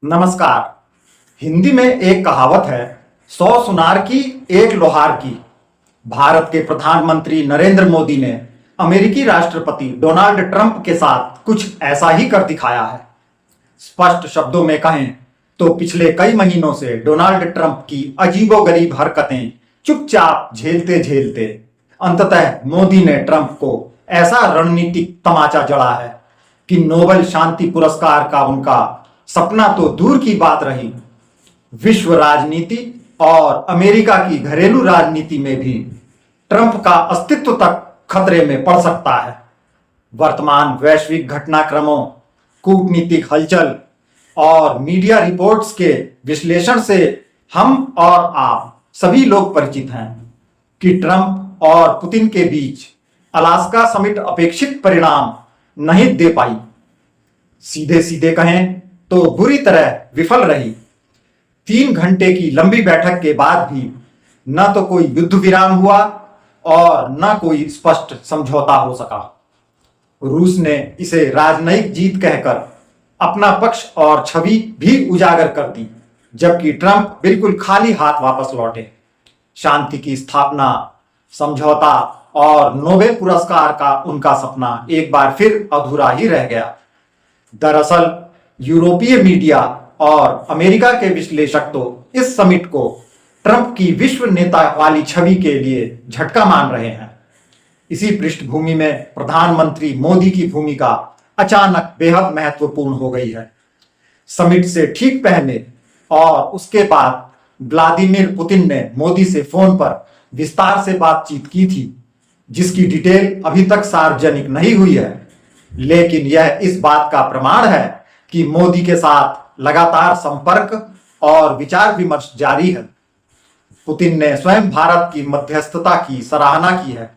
नमस्कार। हिंदी में एक कहावत है, 100 सुनार की एक लोहार की। भारत के प्रधानमंत्री नरेंद्र मोदी ने अमेरिकी राष्ट्रपति डोनाल्ड ट्रंप के साथ कुछ ऐसा ही कर दिखाया है। स्पष्ट शब्दों में कहें तो पिछले कई महीनों से डोनाल्ड ट्रंप की अजीबोगरीब हरकतें चुपचाप झेलते झेलते अंततः मोदी ने ट्रंप को ऐसा रणनीतिक तमाचा जड़ा है कि नोबेल शांति पुरस्कार का उनका सपना तो दूर की बात रही, विश्व राजनीति और अमेरिका की घरेलू राजनीति में भी ट्रंप का अस्तित्व तक खतरे में पड़ सकता है। वर्तमान वैश्विक घटनाक्रमों, कूटनीतिक हलचल और मीडिया रिपोर्ट्स के विश्लेषण से हम और आप सभी लोग परिचित हैं कि ट्रंप और पुतिन के बीच अलास्का समिट अपेक्षित परिणाम नहीं दे पाई। सीधे सीधे कहें तो बुरी तरह विफल रही। 3 घंटे की लंबी बैठक के बाद भी न तो कोई युद्ध विराम हुआ और न कोई स्पष्ट समझौता हो सका। रूस ने इसे राजनयिक जीत कहकर अपना पक्ष और छवि भी उजागर कर दी, जबकि ट्रंप बिल्कुल खाली हाथ वापस लौटे। शांति की स्थापना, समझौता और नोबेल पुरस्कार का उनका सपना एक बार फिर अधूरा ही रह गया। दरअसल यूरोपीय मीडिया और अमेरिका के विश्लेषक तो इस समिट को ट्रंप की विश्व नेता वाली छवि के लिए झटका मान रहे हैं। इसी पृष्ठभूमि में प्रधानमंत्री मोदी की भूमिका अचानक बेहद महत्वपूर्ण हो गई है। समिट से ठीक पहले और उसके बाद व्लादिमीर पुतिन ने मोदी से फोन पर विस्तार से बातचीत की थी, जिसकी डिटेल अभी तक सार्वजनिक नहीं हुई है, लेकिन यह इस बात का प्रमाण है कि मोदी के साथ लगातार संपर्क और विचार विमर्श जारी है। पुतिन ने स्वयं भारत की मध्यस्थता की सराहना की है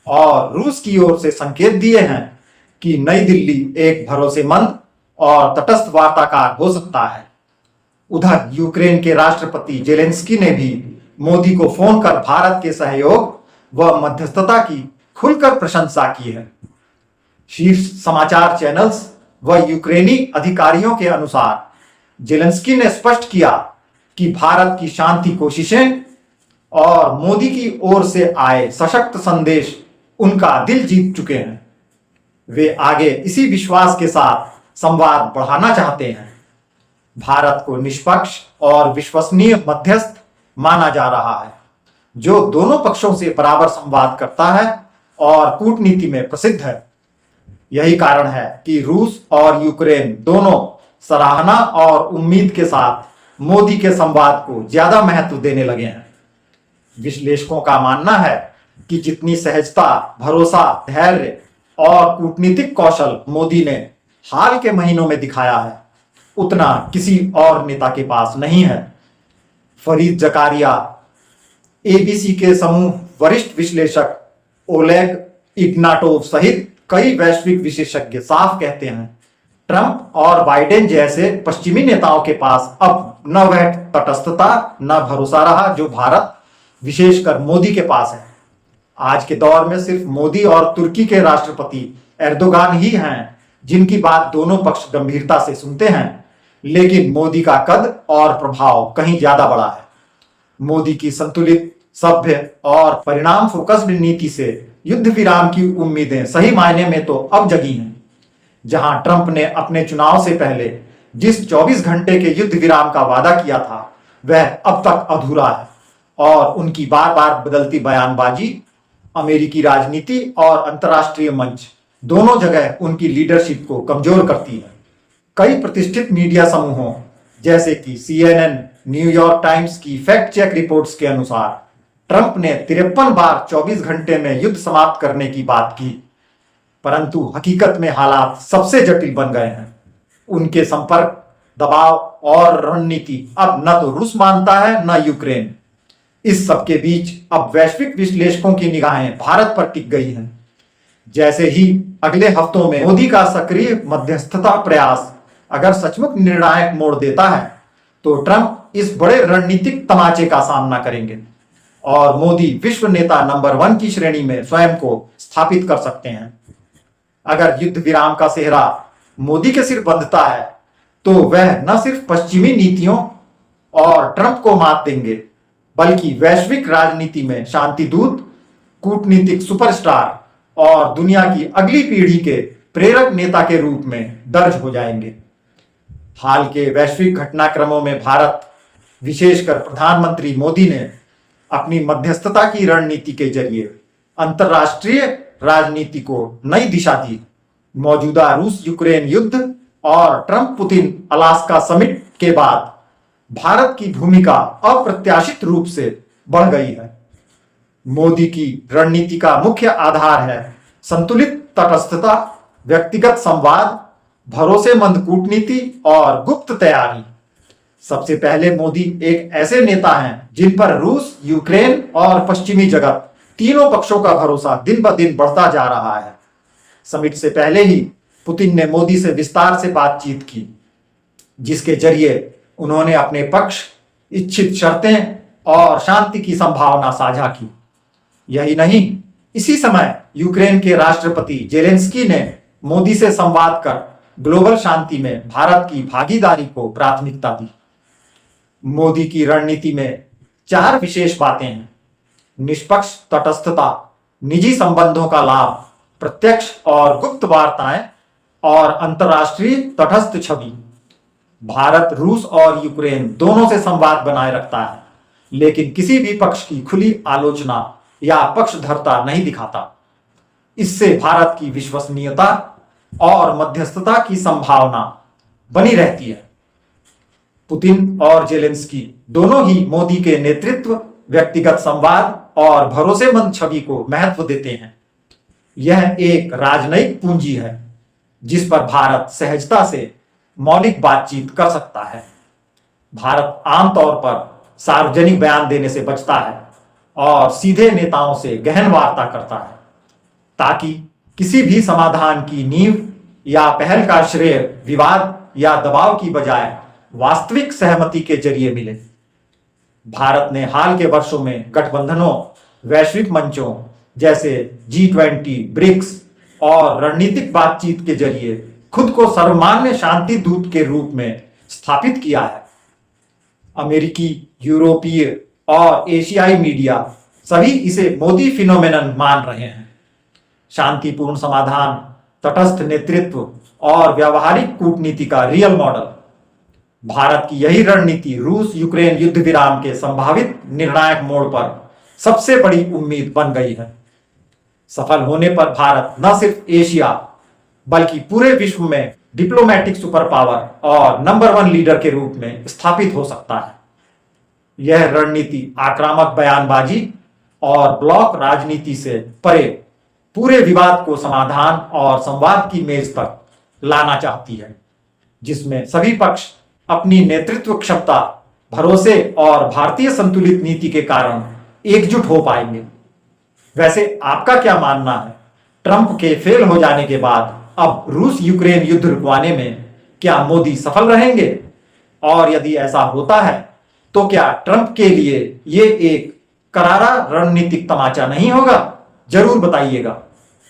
और रूस की ओर से संकेत दिए हैं कि नई दिल्ली एक भरोसेमंद और तटस्थ वार्ताकार हो सकता है। उधर यूक्रेन के राष्ट्रपति जेलेंस्की ने भी मोदी को फोन कर भारत के सहयोग व मध्यस्थता की खुलकर प्रशंसा की है। शीर्ष समाचार चैनल्स व यूक्रेनी अधिकारियों के अनुसार जेलेंस्की ने स्पष्ट किया कि भारत की शांति कोशिशें और मोदी की ओर से आए सशक्त संदेश उनका दिल जीत चुके हैं। वे आगे इसी विश्वास के साथ संवाद बढ़ाना चाहते हैं। भारत को निष्पक्ष और विश्वसनीय मध्यस्थ माना जा रहा है, जो दोनों पक्षों से बराबर संवाद करता है और कूटनीति में प्रसिद्ध है। यही कारण है कि रूस और यूक्रेन दोनों सराहना और उम्मीद के साथ मोदी के संवाद को ज्यादा महत्व देने लगे हैं। विश्लेषकों का मानना है कि जितनी सहजता, भरोसा, धैर्य और कूटनीतिक कौशल मोदी ने हाल के महीनों में दिखाया है, उतना किसी और नेता के पास नहीं है। फरीद जकारिया, एबीसी के समूह वरिष्ठ विश्लेषक ओलेग इग्नाटोव सहित कई वैश्विक विशेषज्ञ साफ कहते हैं, ट्रंप और बाइडेन जैसे पश्चिमी नेताओं के पास अब न वह तटस्थता न भरोसा रहा जो भारत, विशेषकर मोदी के पास है। आज के दौर में सिर्फ मोदी और तुर्की के राष्ट्रपति एर्दोगान ही हैं जिनकी बात दोनों पक्ष गंभीरता से सुनते हैं, लेकिन मोदी का कद और प्रभाव कहीं ज्यादा बड़ा है। मोदी की संतुलित, सभ्य और परिणाम फोकस्ड नीति से युद्ध विराम की उम्मीदें सही मायने में तो अब जगी हैं। जहां ट्रंप ने अपने चुनाव से पहले जिस 24 घंटे के युद्ध विराम का वादा किया था, वह अब तक अधूरा है और उनकी बार बार बदलती बयानबाजी अमेरिकी राजनीति और अंतर्राष्ट्रीय मंच दोनों जगह उनकी लीडरशिप को कमजोर करती है। कई प्रतिष्ठित मीडिया समूहों जैसे कि CNN, न्यूयॉर्क टाइम्स की फैक्ट चेक रिपोर्ट्स के अनुसार ट्रंप ने 53 बार 24 घंटे में युद्ध समाप्त करने की बात की, परंतु हकीकत में हालात सबसे जटिल बन गए हैं। उनके संपर्क, दबाव और रणनीति अब न तो रूस मानता है न यूक्रेन। इस सब के बीच अब वैश्विक विश्लेषकों की निगाहें भारत पर टिक गई हैं। जैसे ही अगले हफ्तों में मोदी का सक्रिय मध्यस्थता प्रयास अगर सचमुच निर्णायक मोड़ देता है, तो ट्रंप इस बड़े रणनीतिक तमाचे का सामना करेंगे और मोदी विश्व नेता नंबर 1 की श्रेणी में स्वयं को स्थापित कर सकते हैं। अगर युद्ध विराम का सेहरा मोदी के सिर बंधता है, तो वह न सिर्फ पश्चिमी नीतियों और ट्रंप को मात देंगे, बल्कि वैश्विक राजनीति में शांति दूत, कूटनीतिक सुपरस्टार और दुनिया की अगली पीढ़ी के प्रेरक नेता के रूप में दर्ज हो जाएंगे। हाल के वैश्विक घटनाक्रमों में भारत, विशेषकर प्रधानमंत्री मोदी ने अपनी मध्यस्थता की रणनीति के जरिए अंतर्राष्ट्रीय राजनीति को नई दिशा दी। मौजूदा रूस यूक्रेन युद्ध और ट्रंप पुतिन अलास्का समिट के बाद भारत की भूमिका अप्रत्याशित रूप से बढ़ गई है। मोदी की रणनीति का मुख्य आधार है संतुलित तटस्थता, व्यक्तिगत संवाद, भरोसेमंद कूटनीति और गुप्त तैयारी। सबसे पहले मोदी एक ऐसे नेता हैं जिन पर रूस, यूक्रेन और पश्चिमी जगत तीनों पक्षों का भरोसा दिन ब दिन बढ़ता जा रहा है। समिट से पहले ही पुतिन ने मोदी से विस्तार से बातचीत की, जिसके जरिए उन्होंने अपने पक्ष, इच्छित शर्तें और शांति की संभावना साझा की। यही नहीं, इसी समय यूक्रेन के राष्ट्रपति जेलेंस्की ने मोदी से संवाद कर ग्लोबल शांति में भारत की भागीदारी को प्राथमिकता दी। मोदी की रणनीति में 4 विशेष बातें हैं: निष्पक्ष तटस्थता, निजी संबंधों का लाभ, प्रत्यक्ष और गुप्त वार्ताएं और अंतर्राष्ट्रीय तटस्थ छवि। भारत रूस और यूक्रेन दोनों से संवाद बनाए रखता है, लेकिन किसी भी पक्ष की खुली आलोचना या पक्षधरता नहीं दिखाता। इससे भारत की विश्वसनीयता और मध्यस्थता की संभावना बनी रहती है। पुतिन और जेलेंस्की दोनों ही मोदी के नेतृत्व, व्यक्तिगत संवाद और भरोसेमंद छवि को महत्व देते हैं। यह एक राजनयिक पूंजी है जिस पर भारत सहजता से मौलिक बातचीत कर सकता है। भारत आमतौर पर सार्वजनिक बयान देने से बचता है और सीधे नेताओं से गहन वार्ता करता है, ताकि किसी भी समाधान की नींव या पहल का श्रेय विवाद या दबाव की बजाय वास्तविक सहमति के जरिए मिले। भारत ने हाल के वर्षों में गठबंधनों, वैश्विक मंचों जैसे G20, ब्रिक्स और रणनीतिक बातचीत के जरिए खुद को सर्वमान्य शांति दूत के रूप में स्थापित किया है। अमेरिकी, यूरोपीय और एशियाई मीडिया सभी इसे मोदी फिनोमेनन मान रहे हैं। शांतिपूर्ण समाधान, तटस्थ नेतृत्व और व्यावहारिक कूटनीति का रियल मॉडल। भारत की यही रणनीति रूस यूक्रेन युद्ध विराम के संभावित निर्णायक मोड़ पर सबसे बड़ी उम्मीद बन गई है। सफल होने पर भारत न सिर्फ एशिया बल्कि पूरे विश्व में डिप्लोमैटिक सुपर पावर और नंबर 1 लीडर के रूप में स्थापित हो सकता है। यह रणनीति आक्रामक बयानबाजी और ब्लॉक राजनीति से परे पूरे विवाद को समाधान और संवाद की मेज पर लाना चाहती है, जिसमें सभी पक्ष अपनी नेतृत्व क्षमता, भरोसे और भारतीय संतुलित नीति के कारण एकजुट हो पाएंगे। वैसे आपका क्या मानना है? ट्रंप के फेल हो जाने के बाद अब रूस यूक्रेन युद्ध रुकवाने में क्या मोदी सफल रहेंगे? और यदि ऐसा होता है तो क्या ट्रंप के लिए ये एक करारा रणनीतिक तमाचा नहीं होगा? जरूर बताइएगा।